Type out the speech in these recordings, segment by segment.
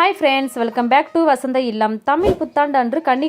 Hi friends, welcome back to Vasantha Illam. Tamil புத்தாண்டு அன்று கன்னி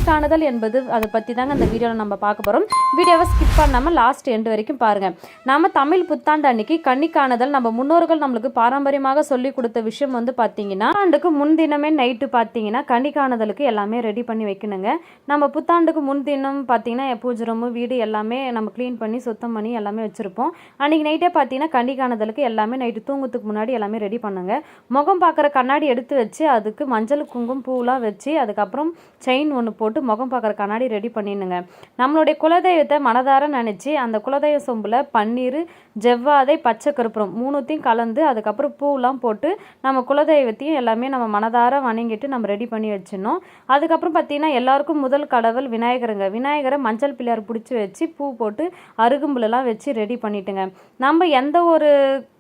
காணுதல் என்பது அதை பற்றி தாங்க அந்த வீடியோவில் நம்ம பார்க்க போகிறோம். வீடியோவை ஸ்கிப் பண்ணாமல் லாஸ்ட் எண்டு வரைக்கும் பாருங்கள். நம்ம தமிழ் புத்தாண்டு அன்னைக்கு கன்னி காணுதல் நம்ம முன்னோர்கள் நம்மளுக்கு பாரம்பரியமாக சொல்லி கொடுத்த விஷயம் பார்த்தீங்கன்னா, புத்தாண்டுக்கு முன்தினமே நைட்டு பார்த்தீங்கன்னா கன்னி காணுதலுக்கு எல்லாமே ரெடி பண்ணி வைக்கணுங்க. நம்ம புத்தாண்டுக்கு முன்தினம் பார்த்தீங்கன்னா பூஜை ரூம் வீடு எல்லாமே நம்ம க்ளீன் பண்ணி சுத்தம் பண்ணி எல்லாமே வச்சுருப்போம். அன்றைக்கி நைட்டே பார்த்தீங்கன்னா கன்னி காணுதலுக்கு எல்லாமே நைட்டு தூங்குறதுக்கு முன்னாடி எல்லாமே ரெடி பண்ணுங்க. முகம் பார்க்குற கண்ணாடி எடுத்து வச்சு அதுக்கு மஞ்சள் குங்குமம் பூலாம் வச்சு அதுக்கப்புறம் செயின் ஒன்று போட்டு முகம் பார்க்குற கண்ணாடி ரெடி பண்ணிடுங்க. நம்மளுடைய குலதெய்வத்தை மனதார நினச்சி அந்த குலதெய்வ சொம்பில் பன்னீர் ஜவ்வாதை பச்சை கருப்புரம் மூணுத்தையும் கலந்து அதுக்கப்புறம் பூலாம் போட்டு நம்ம குலதெய்வத்தையும் எல்லாமே நம்ம மனதார வணங்கிட்டு நம்ம ரெடி பண்ணி வச்சிடணும். அதுக்கப்புறம் பார்த்தீங்கன்னா எல்லாருக்கும் முதல் கடவுள் விநாயகரை மஞ்சள் பிள்ளையார் பிடிச்சி வச்சு பூ போட்டு அருகும்புலெல்லாம் வச்சு ரெடி பண்ணிட்டுங்க. நம்ம எந்த ஒரு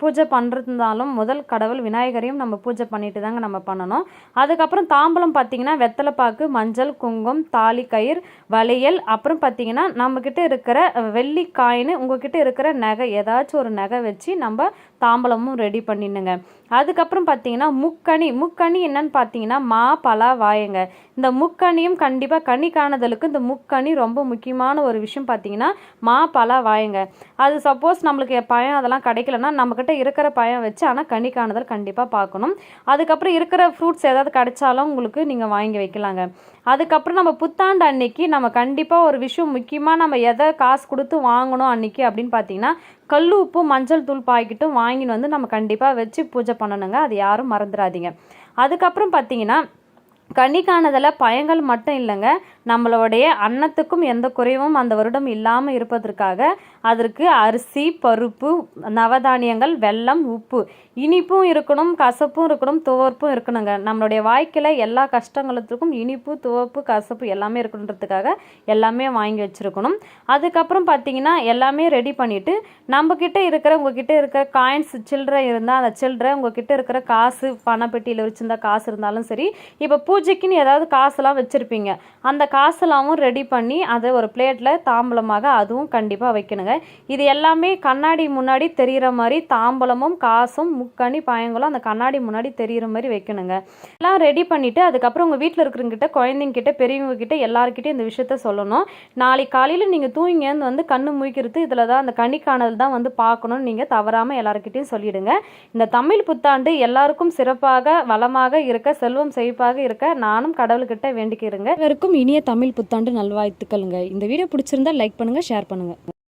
பூஜை பண்ணுறதுனாலும் முதல் கடவுள் விநாயகரையும் நம்ம பூஜை பண்ணிட்டு தாங்க நம்ம பண்ணணும். அதுக்கப்புறம் தாம்பலம் பார்த்தீங்கன்னா வெத்தலைப்பாக்கு மஞ்சள் குங்குமம் தாலி கயிறு வளையல் அப்புறம் பார்த்தீங்கன்னா நம்மக்கிட்ட இருக்கிற வெள்ளி காயின் உங்ககிட்ட இருக்கிற நகை ஏதாச்சும் ஒரு நகை வச்சு நம்ம தாம்பலமும் ரெடி பண்ணிடுங்க. அதுக்கப்புறம் பார்த்தீங்கன்னா முக்கணி என்னன்னு பார்த்தீங்கன்னா மா பலா வாயங்க. இந்த முக்கணியும் கண்டிப்பாக கனி காணுதலுக்கு இந்த முக்கணி ரொம்ப முக்கியமான ஒரு விஷயம். பார்த்தீங்கன்னா மா பலா வாயங்க. அது சப்போஸ் நம்மளுக்கு பயம் அதெல்லாம் கிடைக்கலன்னா நம்மக்கிட்ட இருக்கிற பயம் வச்சு ஆனால் கனி காணுதல் கண்டிப்பாக பார்க்கணும். அதுக்கப்புறம் இருக்கிற ஃப்ரூட்ஸ் ஏதாவது கிடைச்சாலும் உங்களுக்கு நீங்கள் வாங்கி வைக்கலாங்க. அதுக்கப்புறம் நம்ம புத்தாண்டு அன்னைக்கு நம்ம கண்டிப்பாக ஒரு விஷயம் முக்கியமாக நம்ம எதை காசு கொடுத்து வாங்கணும் அன்னைக்கு அப்படின்னு பார்த்தீங்கன்னா கல் உப்பு மஞ்சள் தூள் பாக்கெட்டும் வாங்கின்னு வந்து நம்ம கண்டிப்பாக வச்சு பூஜை பண்ணணுங்க. அது யாரும் மறந்துடாதீங்க. அதுக்கப்புறம் பார்த்தீங்கன்னா கன்னி காணுதலில் பயங்கள் மட்டும் இல்லைங்க, நம்மளுடைய அன்னத்துக்கும் எந்த குறைவும் அந்த வருடம் இல்லாமல் இருப்பதற்காக அதற்கு அரிசி பருப்பு நவதானியங்கள் வெல்லம் உப்பு இனிப்பும் இருக்கணும் கசப்பும் இருக்கணும் துவர்ப்பும் இருக்கணுங்க. நம்மளுடைய வாழ்க்கையில் எல்லா கஷ்டங்களுக்கும் இனிப்பு துவர்ப்பு கசப்பு எல்லாமே இருக்கணுன்றதுக்காக எல்லாமே வாங்கி வச்சுருக்கணும். அதுக்கப்புறம் பார்த்தீங்கன்னா எல்லாமே ரெடி பண்ணிவிட்டு நம்மக்கிட்ட இருக்கிற உங்ககிட்ட இருக்கிற காயின்ஸ் சில்லறை இருந்தால் அந்த சில்லறை உங்ககிட்ட இருக்கிற காசு பணப்பெட்டியில் வச்சுருந்தா காசு இருந்தாலும் சரி, இப்போ பூஜைக்குன்னு ஏதாவது காசுலாம் வச்சுருப்பீங்க அந்த காசுலாமும் ரெடி பண்ணி அதை ஒரு பிளேட்டில் தாம்பலமாக அதுவும் கண்டிப்பாக வைக்கணுங்க. இது எல்லாமே கண்ணாடி முன்னாடி தெரிகிற மாதிரி தாம்பலமும் காசும் முக்கணி பாயங்களும் அந்த கண்ணாடி முன்னாடி தெரிகிற மாதிரி வைக்கணுங்க. எல்லாம் ரெடி பண்ணிவிட்டு அதுக்கப்புறம் உங்கள் வீட்டில் இருக்கிறவங்கிட்ட குழந்தைங்கிட்ட பெரியவங்க கிட்ட எல்லாருக்கிட்டையும் இந்த விஷயத்த சொல்லணும். நாளைக்கு காலையில் நீங்கள் தூங்கிந்து வந்து கண்ணு முழிக்கிறது இதில் தான் அந்த கன்னி காணுதல் தான் வந்து பார்க்கணும்னு நீங்கள் தவறாமல் எல்லாருக்கிட்டையும் சொல்லிவிடுங்க. இந்த தமிழ் புத்தாண்டு எல்லாருக்கும் சிறப்பாக வளமாக இருக்க செல்வம் செழிப்பாக இருக்க நானும் கடவுள்கிட்ட வேண்டிக்கிறேங்க. இவருக்கும் இனிய தமிழ் புத்தாண்டு நல்வாழ்த்துக்களுங்க. இந்த வீடியோ பிடிச்சிருந்தா லைக் பண்ணுங்கள் ஷேர் பண்ணுங்கள்.